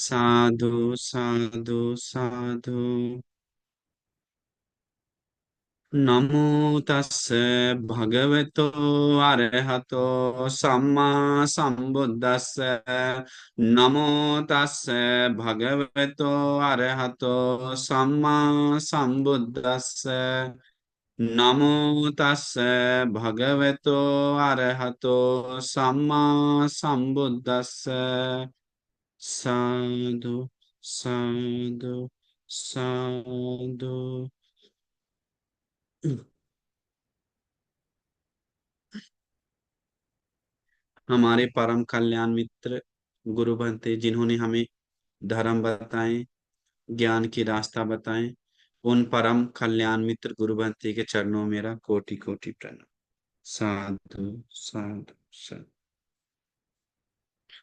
साधु साधु साधु। नमो तस्से भगवतो अरहतो सम्मा संबुद्दस्से। नमो तस्से भगवतो अरहतो सम्मा संबुद्दस्से। नमो तस्से भगवतो अरहतो सम्मा संबुद्दस्से। साधु साधु साधु। हमारे परम कल्याण मित्र गुरु बनते जिन्होंने हमें धर्म बताए, ज्ञान की रास्ता बताए, उन परम कल्याण मित्र गुरु बनते के चरणों में मेरा कोटि कोटि प्रणाम। साधु साधु साधु।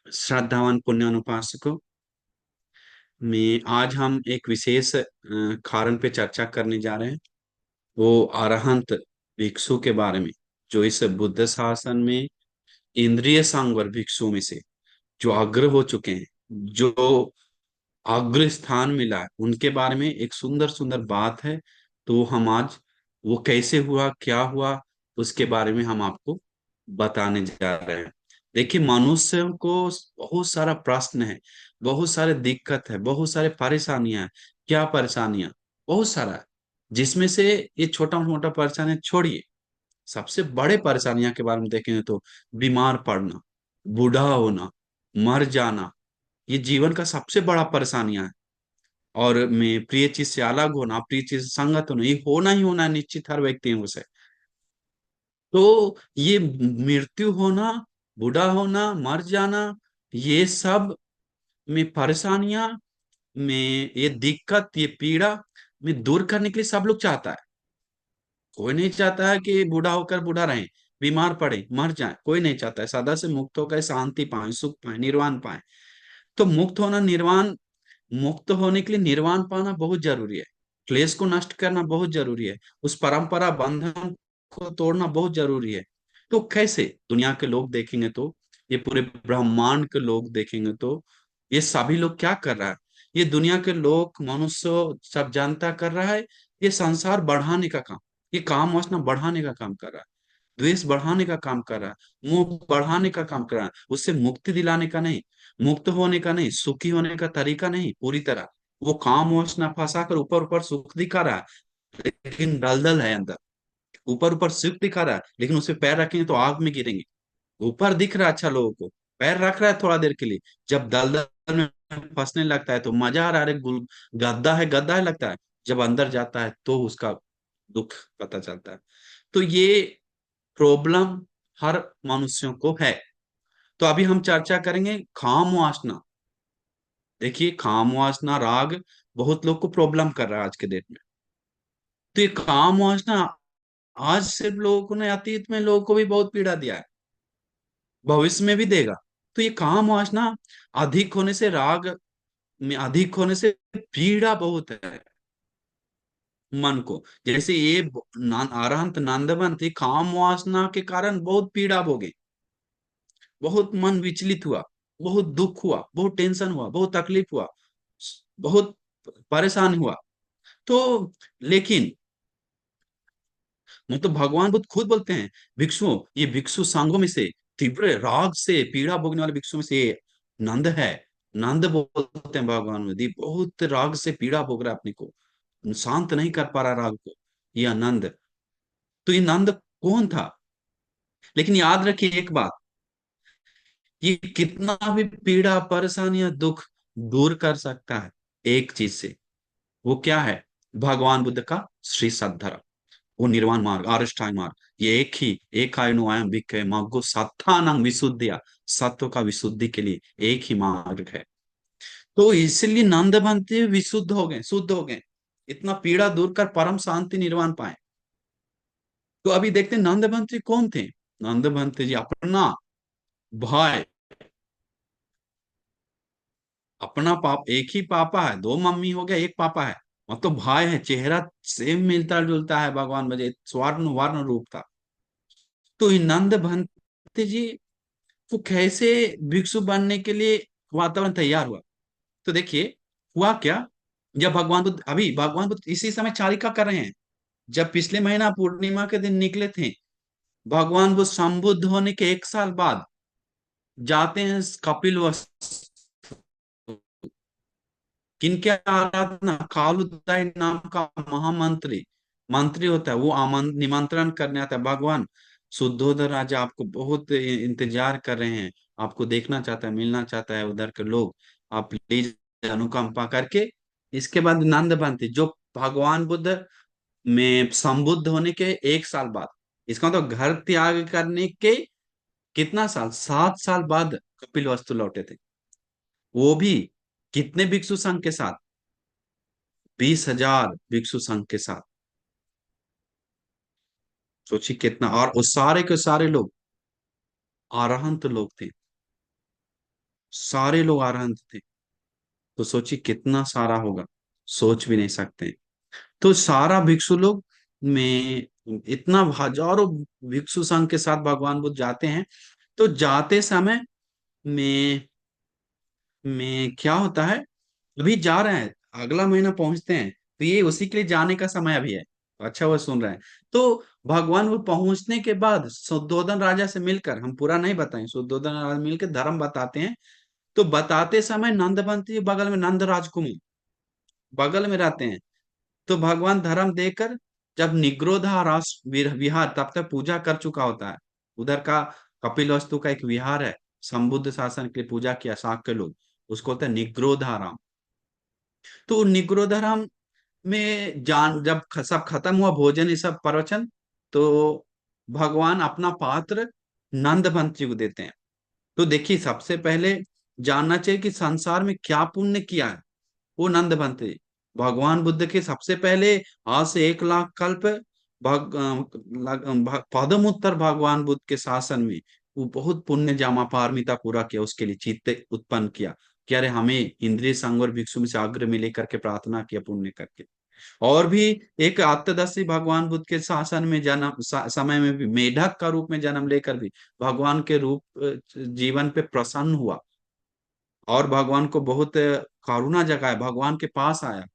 श्रद्धावान पुण्य अनुपासकों, में आज हम एक विशेष कारण पे चर्चा करने जा रहे हैं। वो अरहंत भिक्षु के बारे में, जो इस बुद्ध शासन में इंद्रिय सांवर भिक्षुओं में से जो अग्र हो चुके हैं, जो अग्र स्थान मिला है, उनके बारे में एक सुंदर सुंदर बात है। तो हम आज वो कैसे हुआ, क्या हुआ, उसके बारे में हम आपको बताने जा रहे हैं। देखिए, मनुष्य को बहुत सारा प्रश्न है, बहुत सारे दिक्कत है, बहुत सारे परेशानियां हैं। क्या परेशानियां? बहुत सारा है। जिसमें से ये छोटा मोटा परेशानी छोड़िए, सबसे बड़े परेशानियां के बारे में देखेंगे तो बीमार पड़ना, बूढ़ा होना, मर जाना, ये जीवन का सबसे बड़ा परेशानियां है। और मैं प्रिय चीज से अलग होना, अप्रिय चीज से संगत होना, ये होना ही होना है, निश्चित हर व्यक्ति उसे। तो ये मृत्यु होना, बूढ़ा होना, मर जाना, ये सब में परेशानियां में, ये दिक्कत, ये पीड़ा में दूर करने के लिए सब लोग चाहता है। कोई नहीं चाहता है कि बूढ़ा होकर बूढ़ा रहे, बीमार पड़े, मर जाए। कोई नहीं चाहता है, सदा से मुक्त होकर शांति पाए, सुख पाए, निर्वाण पाए। तो मुक्त होना, निर्वाण, मुक्त होने के लिए निर्वाण पाना बहुत जरूरी है। क्लेश को नष्ट करना बहुत जरूरी है। उस परंपरा बंधन को तोड़ना बहुत जरूरी है। तो कैसे? दुनिया के लोग देखेंगे तो, ये पूरे ब्रह्मांड के लोग देखेंगे तो, ये सभी लोग क्या कर रहा है? ये दुनिया के लोग, मनुष्य, सब जनता कर रहा है, ये संसार बढ़ाने का काम, ये काम वासना बढ़ाने का काम कर रहा है, द्वेष बढ़ाने का काम कर रहा है, मोह बढ़ाने का काम कर रहा है। उससे मुक्ति दिलाने का नहीं, मुक्त होने का नहीं, सुखी होने का तरीका नहीं। पूरी तरह वो काम वासना फंसा कर ऊपर ऊपर सुख दिखा रहा है, लेकिन दलदल है अंदर। ऊपर ऊपर सुख दिखा रहा है, लेकिन उस पे पैर रखेंगे तो आग में गिरेंगे। ऊपर दिख रहा है अच्छा लोगों को, पैर रख रहा है थोड़ा देर के लिए, जब दलदल में फंसने लगता है तो मजा आ रहा है, अरे गद्दा है लगता है। जब अंदर जाता है तो उसका दुख पता चलता है। तो ये प्रॉब्लम हर मनुष्यों को है। तो अभी हम चर्चा करेंगे काम वासना। देखिए, काम वासना राग बहुत लोग को प्रॉब्लम कर रहा है आज के डेट में। तो ये काम वासना आज सिर्फ लोगों को नहीं, अतीत में लोगों को भी बहुत पीड़ा दिया है, भविष्य में भी देगा। तो ये काम वासना अधिक होने से, राग में अधिक होने से पीड़ा बहुत है मन को। जैसे ये अरहंत नंदवन थी, काम वासना के कारण बहुत पीड़ा भोगे, बहुत मन विचलित हुआ, बहुत दुख हुआ, बहुत टेंशन हुआ, बहुत तकलीफ हुआ, बहुत परेशान हुआ। तो लेकिन मैं तो भगवान बुद्ध खुद बोलते हैं, भिक्षुओं, ये भिक्षु संघों में से तीव्र राग से पीड़ा भोगने वाले भिक्षु में से ये नंद है। नंद बोलते हैं भगवान बुद्ध, ये बहुत राग से पीड़ा भोग रहा है अपने को, शांत नहीं कर पा रहा राग को, ये आनंद। तो ये नंद कौन था? लेकिन याद रखिए एक बात, ये कितना भी पीड़ा, परेशानी या दुख दूर कर सकता है एक चीज से। वो क्या है? भगवान बुद्ध का श्री सद्धर्म, वो निर्वाण मार्ग, आरिष्टांग मार्ग। ये एक आयु आयम भिक्खवे मग्गो सत्तानंग विशुद्धिया, सत्व का विशुद्धि के लिए एक ही मार्ग है। तो इसलिए नंद भंते विशुद्ध हो गए, शुद्ध हो गए, इतना पीड़ा दूर कर परम शांति निर्वाण पाए। तो अभी देखते हैं नंद भंते कौन थे। नंद भंते जी अपना भाई, अपना पाप, एक ही पापा है, दो मम्मी हो गया, एक पापा है, मतलब भाई है, चेहरा सेम मिलता जुलता है, भगवान बजे स्वर्ण वर्ण रूप था। तो ये नंद भंते जी, वो कैसे भिक्षु बनने के लिए वातावरण तैयार हुआ? तो देखिए हुआ क्या, जब भगवान बुद्ध, अभी भगवान बुद्ध इसी समय चारिका कर रहे हैं, जब पिछले महीना पूर्णिमा के दिन निकले थे, भगवान बुद्ध संबुद्ध होने के 1 साल बाद जाते हैं कपिल वस्तु, किनके आराधना, कालुदाय नाम का महामंत्री मंत्री होता है, वो निमंत्रण करने आता है, भगवान शुद्धोधन राजा आपको बहुत इंतजार कर रहे हैं, आपको देखना चाहता है, मिलना चाहता है उधर के लोग, आप प्लीज अनुकंपा करके। इसके बाद नंद बनते, जो भगवान बुद्ध में संबुद्ध होने के 1 साल बाद, इसका मतलब घर त्याग करने के कितना साल, 7 साल बाद कपिल वस्तु लौटे थे, वो भी कितने भिक्षु संघ के साथ, 20,000 भिक्षु संघ के साथ। सोचिए कितना, और उस सारे के सारे लोग अरहंत लोग थे, सारे लोग अरहंत थे। तो सोचिए कितना सारा होगा, सोच भी नहीं सकते। तो सारा भिक्षु लोग में इतना हजारों भिक्षु संघ के साथ भगवान बुद्ध जाते हैं। तो जाते समय में क्या होता है, अभी जा रहे हैं, अगला महीना पहुंचते हैं, तो ये उसी के लिए जाने का समय अभी है। अच्छा वो सुन रहे हैं। तो भगवान वो पहुंचने के बाद शुद्धोधन राजा से मिलकर, हम पूरा नहीं बताएं, शुद्धोधन राजा मिलकर धर्म बताते हैं। तो बताते समय नंदबंती जी बगल में, नंद राजकुमार बगल में रहते हैं। तो भगवान धर्म देकर जब निग्रोधा रास विहार, तब तक पूजा कर चुका होता है उधर का, कपिलवस्तु का एक विहार है, संबुद्ध शासन के लिए पूजा किया शाक्य लोग, उसको होता है निग्रोधाराम। तो निग्रोधाराम में जान, जब सब खत्म हुआ भोजन, ये सब प्रवचन, तो भगवान अपना पात्र नंदबंत जी को देते हैं। तो देखिए सबसे पहले जानना चाहिए कि संसार में क्या पुण्य किया है वो नंदबंत जी। भगवान बुद्ध के सबसे पहले, आज से 1 लाख कल्प पदम उत्तर भगवान बुद्ध के शासन में वो बहुत पुण्य जमा पारमिता पूरा किया, उसके लिए चित्त उत्पन्न किया कि अरे हमें इंद्रिय संग और भिक्षु में से अग्र में लेकर के प्रार्थना किया पुण्य करके। और भी एक अष्टदशी भगवान बुद्ध के शासन में जन्म, समय में भी मेढक का रूप में जन्म लेकर भी भगवान के रूप जीवन पे प्रसन्न हुआ, और भगवान को बहुत करुणा जगाया, भगवान के पास आया।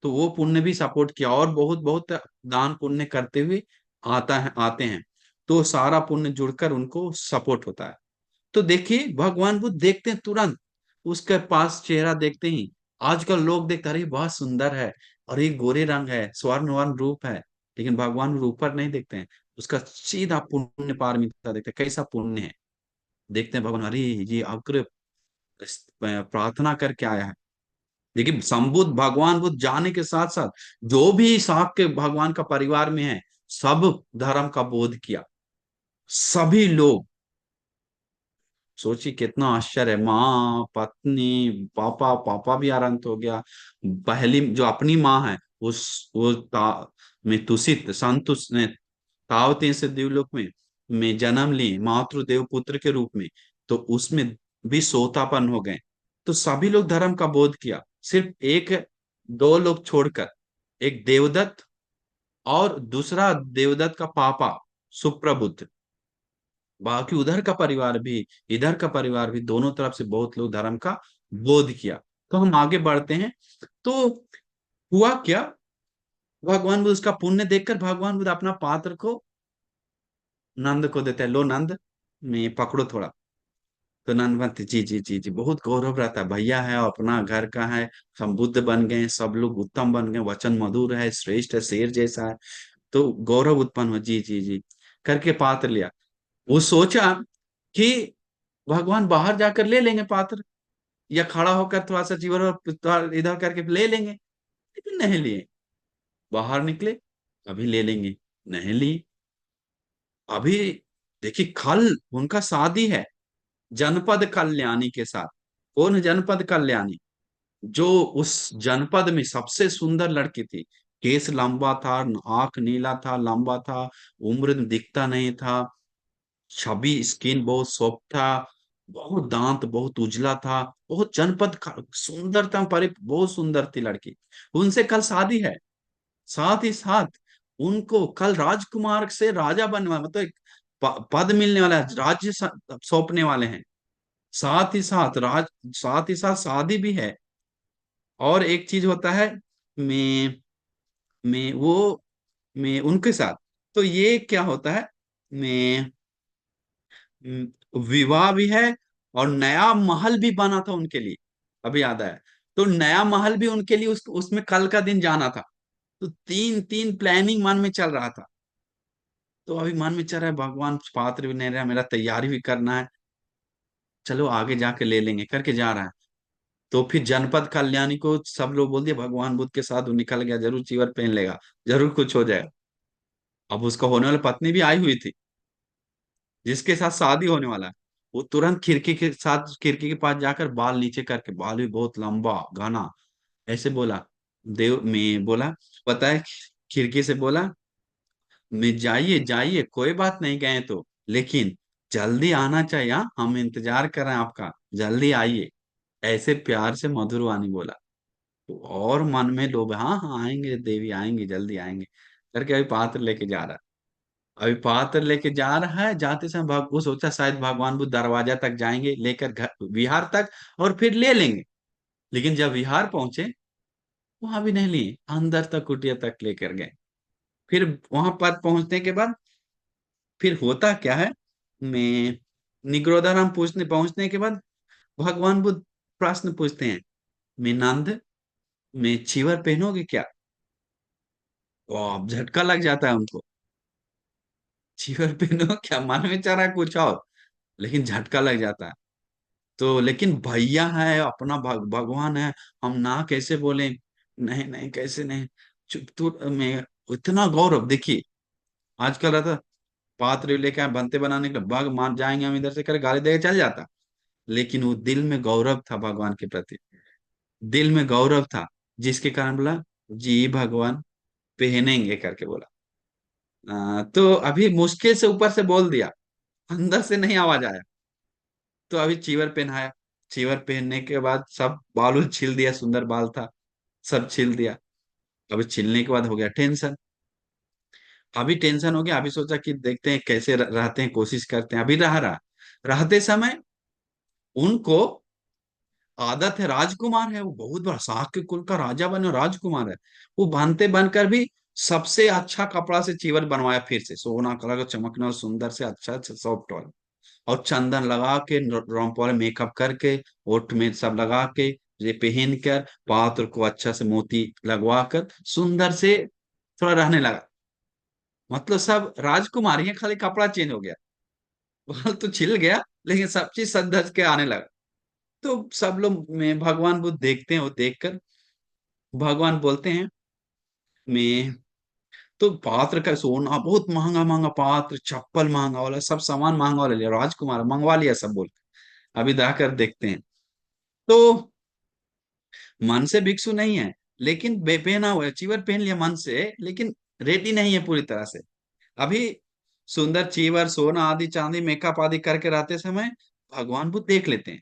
तो वो पुण्य भी सपोर्ट किया, और बहुत बहुत दान पुण्य करते हुए आते हैं। तो सारा पुण्य जुड़कर उनको सपोर्ट होता है। तो देखिए भगवान बुद्ध देखते हैं तुरंत, उसके पास चेहरा देखते ही, आजकल लोग देखते अरे बहुत सुंदर है, और ये गोरे रंग है, स्वर्ण वर्ण रूप है, लेकिन भगवान बुद्ध ऊपर नहीं देखते हैं, उसका सीधा पुण्य पारमिता देखते हैं, कैसा पुण्य है। देखते हैं भगवान, अरे ये अग्र प्रार्थना करके आया है। देखिए संबुद्ध भगवान बुद्ध जाने के साथ साथ जो भी शाक्य भगवान का परिवार में है, सब धर्म का बोध किया, सभी लोग। सोचिए कितना आश्चर्य है, माँ पत्नी पापा, पापा भी आरंत हो गया, पहली जो अपनी माँ है उस वो में तुषित संतुष ने तावती से देवलोक में जन्म ली मातृदेव पुत्र के रूप में, तो उसमें भी सोतापन हो गए। तो सभी लोग धर्म का बोध किया, सिर्फ एक दो लोग छोड़कर, एक देवदत्त और दूसरा देवदत्त का पापा सुप्रबुद्ध, बाकी उधर का परिवार भी इधर का परिवार भी, दोनों तरफ से बहुत लोग धर्म का बोध किया। तो हम आगे बढ़ते हैं। तो हुआ क्या, भगवान बुद्ध उसका पुण्य देखकर भगवान बुद्ध अपना पात्र को नंद को देते हैं, लो नंद में पकड़ो थोड़ा। तो नंद बोलते जी जी जी जी, बहुत गौरव रहता है, भैया है और अपना घर का है, हम बुद्ध बन गए, सब लोग उत्तम बन गए, वचन मधुर है, श्रेष्ठ है, शेर जैसा है। तो गौरव उत्पन्न हुआ, जी जी जी करके पात्र लिया। वो सोचा कि भगवान बाहर जाकर ले लेंगे पात्र, या खड़ा होकर थोड़ा सा जीवन और इधर करके ले लेंगे, लेकिन नहीं लिए। बाहर निकले, अभी ले लेंगे, नहीं लिए। अभी देखिए कल उनका शादी है जनपद कल्याणी के साथ। कौन है जनपद कल्याणी, जो उस जनपद में सबसे सुंदर लड़की थी, केस लंबा था, आंख नीला था, लंबा था, उम्र में दिखता नहीं था, छवि स्किन बहुत सॉफ्ट था, बहुत दांत बहुत उजला था, बहुत जनपद सुंदर था, पर बहुत सुंदर थी लड़की। उनसे कल शादी है, साथ ही साथ उनको कल राजकुमार से राजा बनवा, मतलब एक पद मिलने वाला है, राज्य सौंपने वाले हैं। साथ ही साथ शादी भी है। और एक चीज होता है, मैं मैं उनके साथ, तो ये क्या होता है, मैं विवाह भी है, और नया महल भी बना था उनके लिए, अभी याद आया। तो नया महल भी उनके लिए उसमें कल का दिन जाना था। तो तीन तीन प्लानिंग मन में चल रहा था। तो अभी मन में चल रहा है, भगवान पात्र भी नहीं रहा, मेरा तैयारी भी करना है, चलो आगे जाके ले लेंगे करके जा रहा है। तो फिर जनपद कल्याणी को सब लोग बोल दिए, भगवान बुद्ध के साथ वो निकल गया, जरूर चीवर पहन लेगा, जरूर कुछ हो जाएगा। अब उसका होने वाली पत्नी भी आई हुई थी, जिसके साथ शादी होने वाला है। वो तुरंत खिड़की के पास जाकर बाल नीचे करके, बाल भी बहुत लंबा घना, ऐसे बोला, देव में बोला, पता है, खिड़की से बोला, मैं जाइए जाइए, कोई बात नहीं गए तो, लेकिन जल्दी आना चाहिए, हाँ? हम इंतजार कर रहे हैं आपका, जल्दी आइए। ऐसे प्यार से मधुर वाणी बोला। तो और मन में लोग, हाँ हाँ आएंगे देवी, आएंगे जल्दी आएंगे करके, अभी पात्र लेके जा रहा है। अभी पात्र लेके जा रहा है, जाते समय वो सोचा शायद भगवान बुद्ध दरवाजा तक जाएंगे, लेकर घर विहार तक, और फिर ले लेंगे। लेकिन जब विहार पहुंचे, वहां भी नहीं लिए, अंदर तक कुटिया तक लेकर गए। फिर वहां पर पहुंचने के बाद फिर होता क्या है, मैं निगरोधाराम पूछने पहुंचने के बाद भगवान बुद्ध प्रश्न पूछते हैं, मैं नंद, मैं चीवर पहनोगे क्या? झटका लग जाता है उनको, चीवर पहनो क्या, मन में चल रहा है कुछ और, लेकिन झटका लग जाता है। तो लेकिन भैया है अपना, भगवान है, हम ना कैसे बोले, नहीं नहीं कैसे नहीं, चुप तो मैं, इतना गौरव देखिए। आजकल रहता, पात्र लेके आए बनते बनाने के लिए, भाग मान जाएंगे हम इधर से कर, गाली देके चल जाता। लेकिन वो दिल में गौरव था भगवान के प्रति, दिल में गौरव था, जिसके कारण बोला, जी भगवान पहनेंगे करके बोला। तो अभी मुश्किल से ऊपर से बोल दिया, अंदर से नहीं आवाज आया। तो अभी चीवर पहनाया, चीवर पहनने के बाद सब बाल उल छील दिया, सुंदर बाल था, सब छील दिया। अभी छीलने के बाद हो गया टेंशन। अभी टेंशन हो गया, अभी सोचा कि देखते हैं कैसे रहते हैं, कोशिश करते हैं। अभी रहा रहते समय उनको आदत है, राजकुमार है वो, बहुत बड़ा शाक्य कुल का राजा बने और राजकुमार है। वो बनते बनकर भी सबसे अच्छा कपड़ा से चीवर बनवाया, फिर से सोना कलर का चमकना और सुंदर से, अच्छा अच्छा सॉफ्ट वाला, और चंदन लगा के, रोम वाले मेकअप करके, ओठ में सब लगा के, ये पहन कर, पात्र को अच्छा से मोती लगवा कर, सुंदर से थोड़ा रहने लगा। मतलब सब राजकुमारी है, खाली कपड़ा चेंज हो गया, बाल तो छिल गया, लेकिन सब चीज सज धज के आने लगा। तो सब लोग में भगवान बुद्ध देखते हैं, वो देखकर भगवान बोलते हैं, मैं तो पात्र का सोना बहुत महंगा महंगा पात्र, चप्पल महंगा वाला, सब सामान महंगा वाला लिया, राजकुमार मंगवा लिया सब बोल। अभी जाकर देखते हैं, तो मन से भिक्षु नहीं है, लेकिन पहना हुआ है, चीवर पहन लिया मन से, लेकिन रेडी नहीं है पूरी तरह से। अभी सुंदर चीवर, सोना आदि, चांदी, मेकअप आदि करके रहते समय भगवान बुद्ध देख लेते हैं,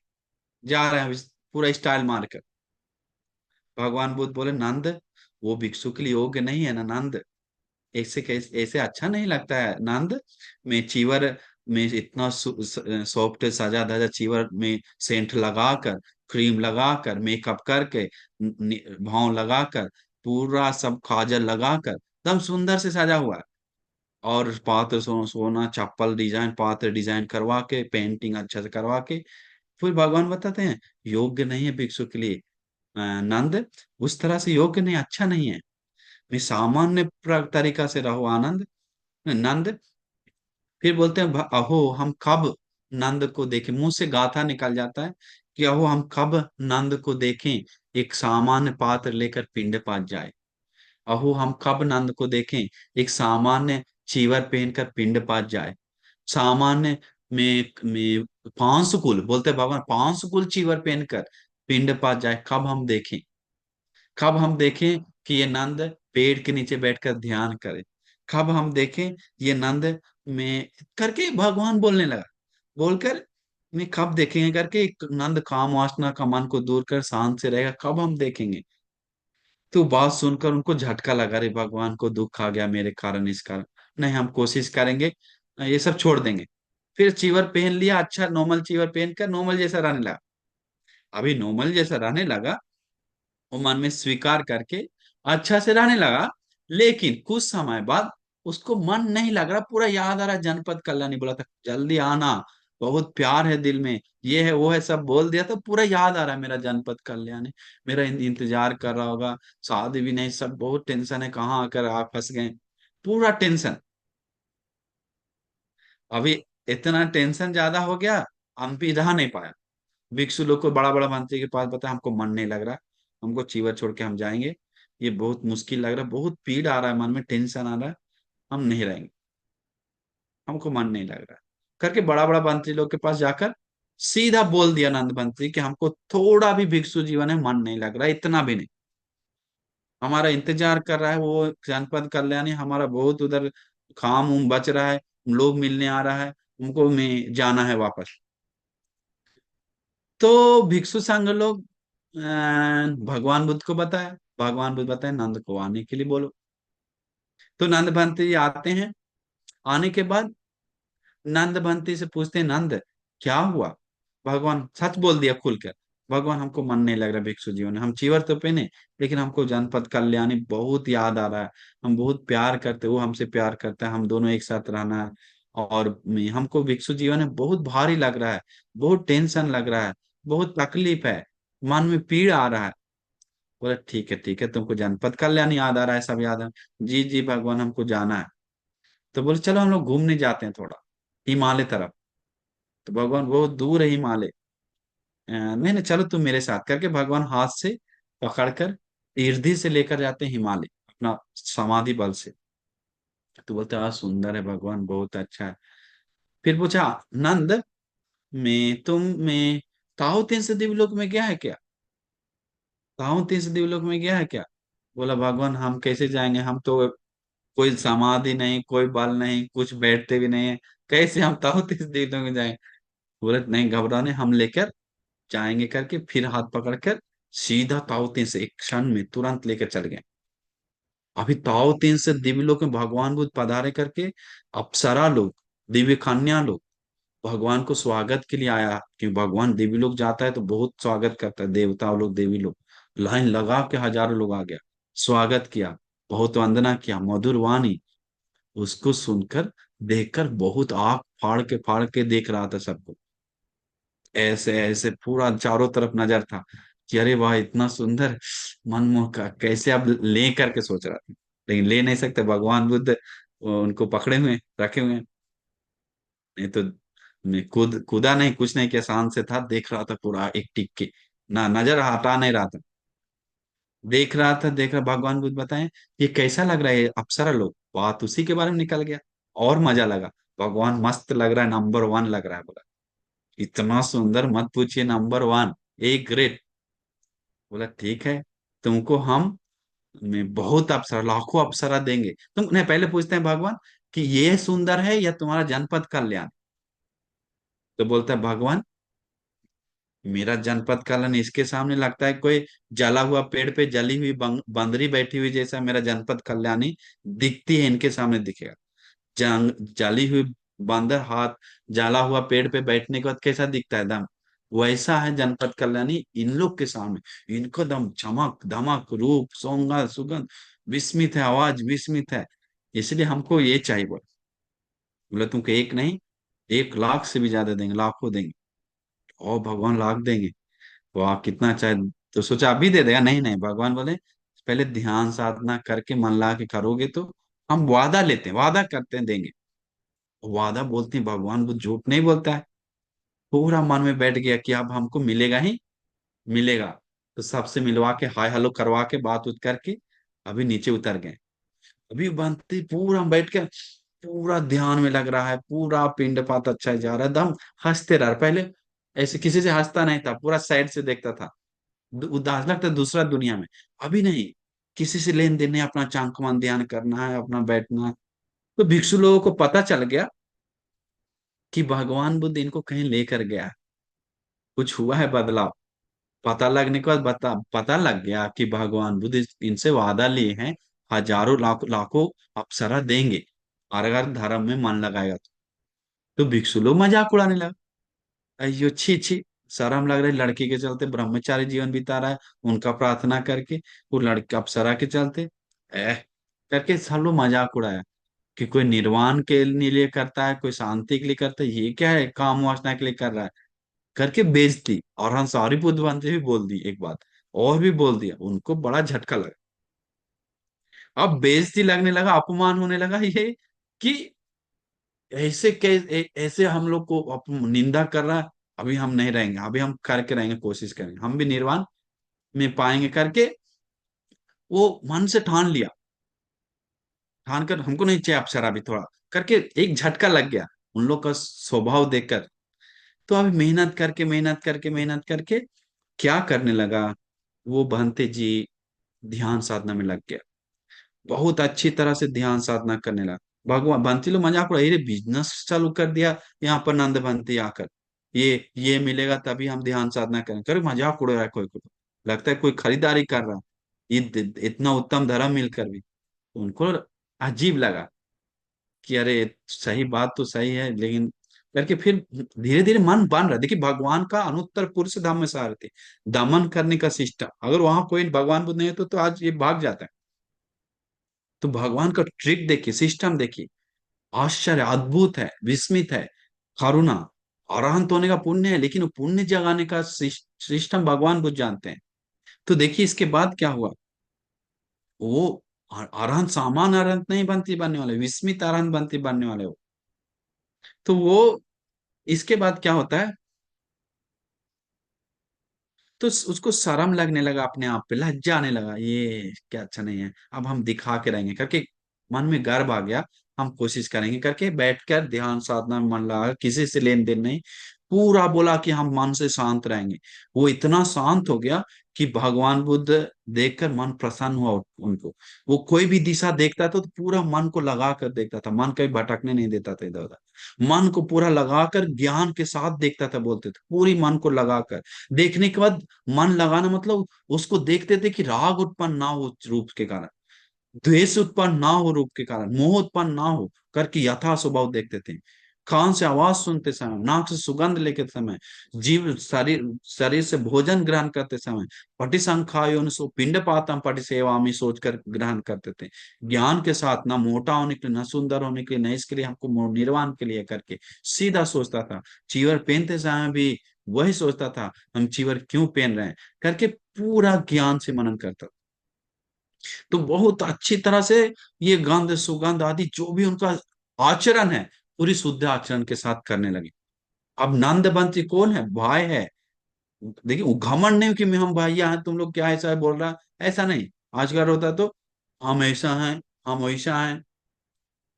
जा रहे हैं अभी पूरा स्टाइल मारकर। भगवान बुद्ध बोले, नंद, वो भिक्षु के लिए योग्य नहीं है ना नंद, ऐसे कैसे, ऐसे अच्छा नहीं लगता है नंद। मैं चीवर में इतना सॉफ्ट सजा धजा चीवर में सेंट लगाकर, क्रीम लगाकर, मेकअप करके, भाव लगाकर, पूरा सब काजल लगाकर, एकदम सुंदर से सजा हुआ है। और पात्र सोना, चप्पल डिजाइन, पात्र डिजाइन करवा के, पेंटिंग अच्छा से करवा के, फिर भगवान बताते हैं, योग्य नहीं है भिक्षु के लिए, नंद, उस तरह से योग्य नहीं, अच्छा नहीं है। मैं सामान्य तरीका से रहो आनंद, नंद। फिर बोलते हैं, अहो हम कब नंद को देखें, मुंह से गाथा निकल जाता है कि अहो हम कब नंद को देखें, एक सामान्य पात्र लेकर पिंड पात जाए। अहो हम कब नंद को देखें, एक सामान्य चीवर पहनकर पिंड पात जाए। सामान्य में पांशुकुल, बोलते हैं भगवान, पांशुकुल चीवर पहनकर पिंड पात जाए, कब हम देखें, कब हम देखें कि ये नंद पेड़ के नीचे बैठकर ध्यान करे, कब हम देखें ये नंद में करके भगवान बोलने लगा। बोलकर मैं कब देखेंगे करके, एक नंद काम वासना का मन को दूर कर शांत से रहेगा, कब हम देखेंगे। तो बात सुनकर उनको झटका लगा, रे भगवान को दुख आ गया मेरे कारण, इस कारण नहीं, हम कोशिश करेंगे, ये सब छोड़ देंगे। फिर चीवर पहन लिया, अच्छा नॉर्मल चीवर पहनकर नॉर्मल जैसा रहने लगा। अभी नॉर्मल जैसा रहने लगा, वो मन में स्वीकार करके अच्छा से रहने लगा। लेकिन कुछ समय बाद उसको मन नहीं लग रहा, पूरा याद आ रहा, जनपद कल्याणी बोला था जल्दी आना, बहुत प्यार है दिल में, ये है वो है सब बोल दिया, तो पूरा याद आ रहा है मेरा जनपद कल्याणी, मेरा इंतजार कर रहा होगा, शादी भी नहीं, सब बहुत टेंशन है, कहाँ आकर आप फंस गए, पूरा टेंशन। अभी इतना टेंशन ज्यादा हो गया, हम भी रह नहीं पाया। भिक्षु लोग को बड़ा बड़ा मंत्री के पास बताया हमको मन नहीं लग रहा, हमको चीवर छोड़ के हम जाएंगे, ये बहुत मुश्किल लग रहा है, बहुत पीड़ आ रहा है, मन में टेंशन आ रहा है, हम नहीं रहेंगे, हमको मन नहीं लग रहा करके बड़ा बड़ा मंत्री लोग के पास जाकर सीधा बोल दिया नंद मंत्री कि हमको थोड़ा भी भिक्षु जीवन है मन नहीं लग रहा, इतना भी नहीं, हमारा इंतजार कर रहा है वो जनपद कल्याणी, हमारा बहुत उधर काम उम बच रहा है, लोग मिलने आ रहा है, हमको में जाना है वापस। तो भिक्षु संघ लोग भगवान बुद्ध को बताया, भगवान बुद्ध बताए नंद को आने के लिए बोलो। तो नंद भंती आते हैं, आने के बाद नंद भंती से पूछते हैं नंद क्या हुआ, भगवान सच बोल दिया खुलकर, भगवान हमको मन नहीं लग रहा भिक्षु जीवन में, हम चीवर तो पहने लेकिन हमको जनपद कल्याणी बहुत याद आ रहा है, हम बहुत प्यार करते, वो हमसे प्यार करता है, हम दोनों एक साथ रहना है, और हमको भिक्षु जीवन में बहुत भारी लग रहा है, बहुत टेंशन लग रहा है, बहुत तकलीफ है, मन में पीड़ आ रहा है। बोले ठीक है तुमको जनपद कल्याण याद आ रहा है, सब याद है, जी जी भगवान हमको जाना है। तो बोले चलो हम लोग घूमने जाते हैं थोड़ा हिमालय तरफ। तो भगवान बहुत दूर है हिमालय, नहीं नहीं चलो तुम मेरे साथ, करके भगवान हाथ से पकड़कर ईर्धि से लेकर जाते हैं हिमालय अपना समाधि बल से। तो बोलते सुंदर है भगवान, बहुत अच्छा है। फिर पूछा नंद, मैं ताऊ तीन से दिव्यलोक में गया है क्या, ताऊ तीन से दिव्यलोक में गया है क्या। बोला भगवान हम कैसे जाएंगे, हम तो कोई समाधि नहीं, कोई बल नहीं, कुछ बैठते भी नहीं है, कैसे हम ताऊ तीस दिव्यलोक में जाएं। बोले नहीं घबराने, हम लेकर जाएंगे, करके फिर हाथ पकड़कर सीधा ताओ से एक क्षण में तुरंत लेकर चल गए। अभी ताओ से दिव्यलोक में भगवान बुद्ध पधारे करके अप्सरा लोग, दिव्य कन्या लोग भगवान को स्वागत के लिए आया, क्योंकि भगवान देवी लोग जाता है तो बहुत स्वागत करता है, देवता लोग देवी लोग लाइन लगा के हजारों लोग आ गया, स्वागत किया, बहुत वंदना किया, मधुर वाणी, उसको सुनकर देखकर बहुत आंख फाड़ के देख रहा था सबको, ऐसे ऐसे पूरा चारों तरफ नजर था कि अरे वाह इतना सुंदर, मनमोह का, कैसे अब ले करके सोच रहा था, लेकिन ले नहीं सकते, भगवान बुद्ध उनको पकड़े हुए रखे हुए हैं। नहीं तो मैं कूदा नहीं, कुछ नहीं किया, शांत से था, देख रहा था पूरा एक टिक के, ना नजर हटा नहीं रहा था, देख रहा था, देख रहा। भगवान बुद्ध बताएं ये कैसा लग रहा है, ये अप्सरा लोग, बात उसी के बारे में निकल गया, और मजा लगा, भगवान मस्त लग रहा है, नंबर वन लग रहा है, बोला इतना सुंदर मत पूछिए, नंबर वन, एक ग्रेट। बोला ठीक है, तुमको हम में बहुत अप्सरा, लाखों अप्सरा देंगे, तुम नहीं, पहले पूछते हैं भगवान कि ये सुंदर है या तुम्हारा जनपद कल्याण। तो बोलता है भगवान मेरा जनपद कल्याण इसके सामने लगता है कोई जला हुआ पेड़ पे जली हुई बंदरी बैठी हुई जैसा मेरा जनपद कल्याणी दिखती है, इनके सामने दिखेगा। जंग जली हुई बंदर हाथ जला हुआ पेड़ पे बैठने के बाद कैसा दिखता है दम, वैसा है जनपद कल्याणी इन लोग के सामने, इनको दम चमक धमक रूप सौंदर्य सुगंध, विस्मित है, आवाज विस्मित है, इसलिए हमको ये चाहिए। बोले तुमको एक नहीं, 1 लाख से भी ज्यादा देंगे, लाखों देंगे, और भगवान लाख देंगे, वाह कितना चाहे। तो सोचा अभी दे देगा, नहीं नहीं, भगवान बोले पहले ध्यान साधना करके मन ला के करोगे तो हम वादा लेते हैं, वादा करते हैं देंगे, वादा बोलते हैं, भगवान वो झूठ नहीं बोलता है। पूरा मन में बैठ गया कि अब हमको मिलेगा ही मिलेगा। तो सबसे मिलवा के हाय हेलो करवा के बात उत करके अभी नीचे उतर गए। अभी बनते पूरा बैठ के पूरा ध्यान में लग रहा है, पूरा पिंड पात अच्छा जा रहा है, दम हंसते रह पहले, ऐसे किसी से हंसता नहीं था, पूरा साइड से देखता था, उदास लगता है दूसरा दुनिया में। अभी नहीं, किसी से लेन देन नहीं, अपना चांकमान ध्यान करना है, अपना बैठना है। तो भिक्षु लोगों को पता चल गया कि भगवान बुद्ध इनको कहीं लेकर गया है, कुछ हुआ है बदलाव। पता लगने के बाद पता लग गया कि भगवान बुद्ध इनसे वादा लिए हैं, हजारों लाखों अप्सरा देंगे, और अगर धर्म में मन लगाएगा तो भिक्षु लोग मजाक उड़ाने लगा, अयो छी छी, शर्म लग रही लड़की के चलते ब्रह्मचारी जीवन बिता रहा है, उनका प्रार्थना करके, वो लड़का अप्सरा के चलते एह करके सब लोग मजाक उड़ाया कि कोई निर्वाण के लिए करता है, कोई शांति के लिए करता है, ये क्या है, काम वासना के लिए कर रहा है करके बेइज्जती। और अंसारी बुद्धवंत भी बोल दी एक बात, और भी बोल दिया, उनको बड़ा झटका लगा। अब बेइज्जती लगने लगा, अपमान होने लगा ये कि ऐसे हम लोग को निंदा कर रहा है, अभी हम नहीं रहेंगे, अभी हम करके रहेंगे, कोशिश करेंगे, हम भी निर्वाण में पाएंगे करके वो मन से ठान लिया। ठान कर हमको नहीं चाहिए अप्सरा भी थोड़ा करके एक झटका लग गया उन लोग का स्वभाव देखकर। तो अभी मेहनत करके क्या करने लगा, वो बहनते जी ध्यान साधना में लग गया। बहुत अच्छी तरह से ध्यान साधना करने लगा। भगवान बंती लोग मजाक उड़ा, ये बिजनेस चालू कर दिया यहाँ पर नंद बंती आकर, ये मिलेगा तभी हम ध्यान साधना करें, करे मजाक उड़ रहा है कोई लगता है कोई खरीदारी कर रहा है, इतना उत्तम धर्म मिलकर भी। उनको अजीब लगा कि अरे सही बात तो सही है, लेकिन करके फिर धीरे धीरे मन बन रहा। देखिए भगवान का अनुत्तर पुरुष धाम में सारथी, दमन करने का सिस्टम, अगर वहां कोई भगवान बुद्ध नहीं है तो आज ये भाग जाता है। तो भगवान का ट्रिक देखिए, सिस्टम देखिए, आश्चर्य, अद्भुत है, विस्मित है। करुणा, अरहंत होने का पुण्य है, लेकिन वो पुण्य जगाने का सिस्टम भगवान बुद्ध जानते हैं। तो देखिए इसके बाद क्या हुआ, वो अरहंत सामान्य अरहंत नहीं बनने वाले, विस्मित अरहंत बनने वाले हो। तो वो इसके बाद क्या होता है, तो उसको शर्म लगने लगा, अपने आप पे लज्जा आने लगा, ये क्या अच्छा नहीं है, अब हम दिखा के रहेंगे करके मन में गर्व आ गया। हम कोशिश करेंगे करके बैठकर ध्यान साधना में मन लगा, किसी से लेन देन नहीं, पूरा बोला कि हम मन से शांत रहेंगे। वो इतना शांत हो गया कि भगवान बुद्ध देखकर मन प्रसन्न हुआ उनको। वो कोई भी दिशा देखता था तो पूरा मन को लगा कर देखता था, मन कभी भटकने नहीं देता था इधर उधर, मन को पूरा लगाकर ज्ञान के साथ देखता था, बोलते थे पूरी मन को लगाकर। देखने के बाद मन लगाना मतलब उसको देखते थे कि राग उत्पन्न ना हो रूप के कारण, द्वेष उत्पन्न ना हो रूप के कारण, मोह उत्पन्न ना हो करके यथा स्वभाव देखते थे। कान से आवाज सुनते समय, नाक से सुगंध लेते समय, जीव शरीर शरीर से भोजन ग्रहण करते समय, पटिसंखायोनिसो पिंडपातम पटिसेवामि सोचकर ग्रहण करते थे। ज्ञान के साथ, ना मोटा होने के लिए, ना सुंदर होने के लिए, ना इसके लिए हमको निर्वाण के लिए करके सीधा सोचता था। चीवर पहनते समय भी वही सोचता था, हम चीवर क्यों पहन रहे हैं करके पूरा ज्ञान से मनन करता। तो बहुत अच्छी तरह से ये गंध सुगंध आदि जो भी उनका आचरण है, पूरी शुद्ध आचरण के साथ करने लगे। अब नंद बंसी कौन है, भाई है। देखिए वो घमंड नहीं कि मैं हम भैया हैं, तुम लोग क्या ऐसा बोल रहा, ऐसा नहीं। आजकल होता तो हम ऐसा हैं, हम वैसा हैं,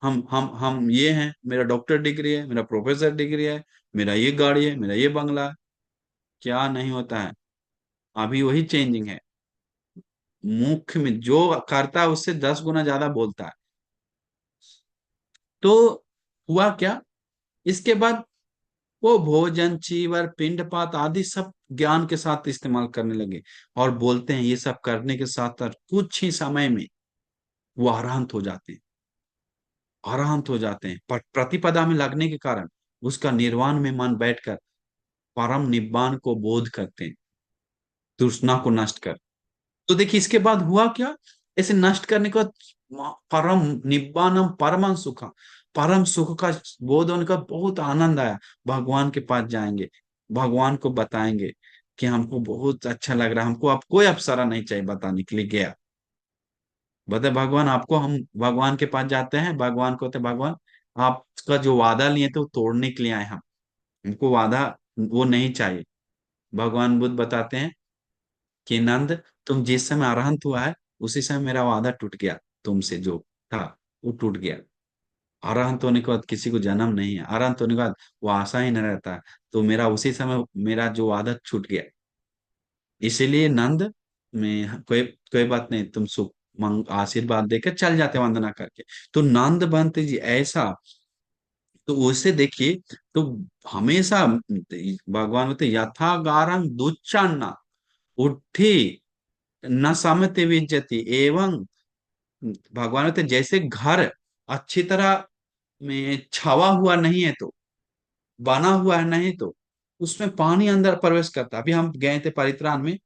हम ये हैं, मेरा डॉक्टर डिग्री है, मेरा प्रोफेसर डिग्री है, मेरा ये गाड़ी है, मेरा ये बंगला है। क्या नहीं होता है, अभी वही चेंजिंग है। मुख्य में जो करता है उससे 10 गुना ज्यादा बोलता है। तो हुआ क्या, इसके बाद वो भोजन चीवर पिंडपात आदि सब ज्ञान के साथ इस्तेमाल करने लगे। और बोलते हैं ये सब करने के साथ साथ कुछ ही समय में वो अरहंत हो जाते हैं। अरहंत हो जाते हैं प्रतिपदा में लगने के कारण, उसका निर्वाण में मन बैठकर परम निब्बान को बोध करते हैं, तृष्णा को नष्ट कर। तो देखिए इसके बाद हुआ क्या, ऐसे नष्ट करने के बाद परम निब्बानम परम सुखम, परम सुख का बोध होने का बहुत आनंद आया। भगवान के पास जाएंगे, भगवान को बताएंगे कि हमको बहुत अच्छा लग रहा है, हमको अब कोई अप्सरा नहीं चाहिए, बताने के लिए गया। बता भगवान आपको, हम भगवान के पास जाते हैं, भगवान को होते भगवान आपका जो वादा लिए थे वो तोड़ने के लिए आए हम, हमको वादा वो नहीं चाहिए। भगवान बुद्ध बताते हैं कि नंद, तुम जिस समय अरहंत हुआ है उसी समय मेरा वादा टूट गया, तुमसे जो था वो टूट गया। अरहंत होने के बाद किसी को जन्म नहीं है, अरहंत होने के बाद वो आशा ही नहीं रहता है। तो मेरा उसी समय मेरा जो वादा छूट गया। इसीलिए नंद में कोई कोई बात नहीं, तुम सुख आशीर्वाद देकर चल जाते वंदना करके। तो नंद बंत जी ऐसा, तो उसे देखिए, तो हमेशा भगवान बोलते यथागारं दुच्चान्ना उठी न समते विज्जति एवं, भगवान होते जैसे घर अच्छी तरह में छावा हुआ नहीं है तो, बना हुआ है नहीं तो उसमें पानी अंदर प्रवेश करता। अभी हम गए थे परित्राण में,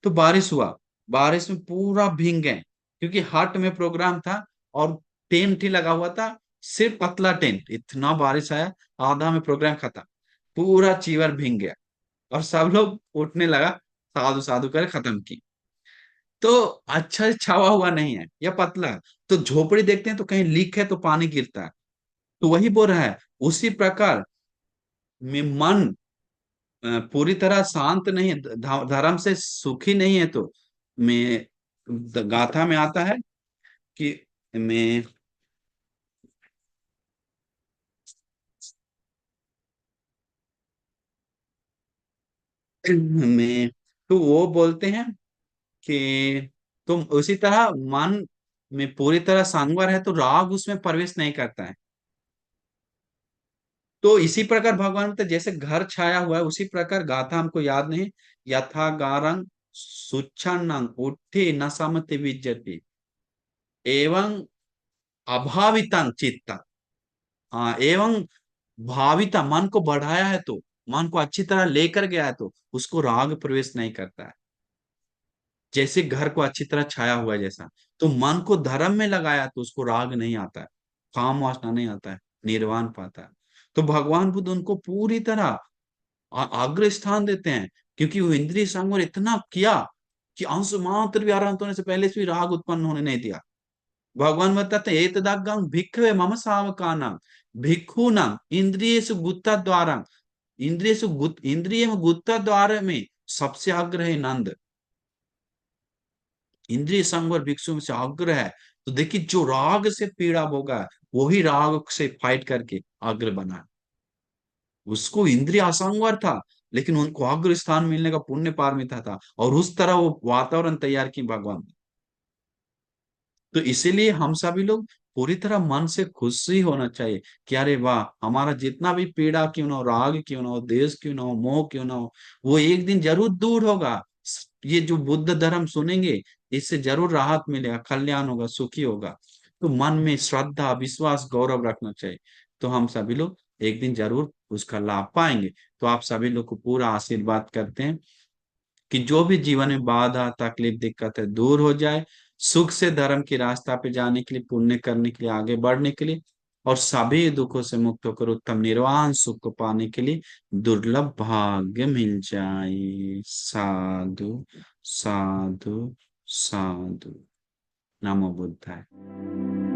तो बारिश हुआ, बारिश में पूरा भीग गए, क्योंकि हाट में प्रोग्राम था और टेंट ही लगा हुआ था, सिर्फ पतला टेंट, इतना बारिश आया, आधा में प्रोग्राम खत्म, पूरा चीवर भीग गया और सब लोग उठने लगा, साधु साधु कर खत्म की। तो अच्छा छावा हुआ नहीं है या पतला है। तो झोपड़ी देखते हैं तो कहीं लीक है तो पानी गिरता है। तो वही बोल रहा है, उसी प्रकार में मन पूरी तरह शांत नहीं है, धर्म से सुखी नहीं है, तो मैं गाथा में आता है कि मैं मैं तो वो बोलते हैं कि तुम उसी तरह मन में पूरी तरह सांगवर है तो राग उसमें प्रवेश नहीं करता है। तो इसी प्रकार भगवान तो जैसे घर छाया हुआ है, उसी प्रकार गाथा हमको याद नहीं, यथा गारंग सुच्छन्नं उठे न समति विज्जति एवं अभावितं चित्त। हाँ, एवं भाविता, मन को बढ़ाया है तो, मन को अच्छी तरह लेकर गया है तो उसको राग प्रवेश नहीं करता है। जैसे घर को अच्छी तरह छाया हुआ है जैसा, तो मन को धर्म में लगाया तो उसको राग नहीं आता है, काम वासना नहीं आता है, निर्वाण पाता है। तो भगवान बुद्ध उनको पूरी तरह अग्र स्थान देते हैं, क्योंकि वो इंद्रिय संवर इतना किया कि अंश मात्र भी आरंभ होने से पहले से भी राग उत्पन्न होने नहीं दिया। भगवान बताते हैं एतदागं भिक्खवे मम सावकानां भिक्खूनां इंद्रियेषु गुप्ता द्वारा, इंद्रिय में गुप्ता द्वार में सबसे अग्र है नंद, इंद्रिय संवर भिक्षु में से अग्र है। तो देखिए जो राग से पीड़ा होगा वही राग से फाइट करके अग्र बना। उसको इंद्रिय असंवर था, लेकिन उनको अग्र स्थान मिलने का पुण्य पारमिता था और उस तरह वो वातावरण तैयार की भगवान। तो इसीलिए हम सभी लोग पूरी तरह मन से खुश ही होना चाहिए कि अरे वाह, हमारा जितना भी पीड़ा क्यों ना हो, राग क्यों ना हो, देश क्यों ना हो, मोह क्यों ना हो, वो एक दिन जरूर दूर होगा। ये जो बुद्ध धर्म सुनेंगे, इससे जरूर राहत मिलेगा, कल्याण होगा, सुखी होगा। तो मन में श्रद्धा, विश्वास, गौरव रखना चाहिए। तो हम सभी लोग एक दिन जरूर उसका लाभ पाएंगे। तो आप सभी लोग को पूरा आशीर्वाद करते हैं कि जो भी जीवन में बाधा, तकलीफ, दिक्कत है दूर हो जाए, सुख से धर्म की रास्ता पे जाने के लिए, पुण्य करने के लिए, आगे बढ़ने के लिए, और सभी दुखों से मुक्त होकर उत्तम निर्वाण सुख को पाने के लिए दुर्लभ भाग्य मिल जाए। साधु साधु साधु। नमो बुद्धाय।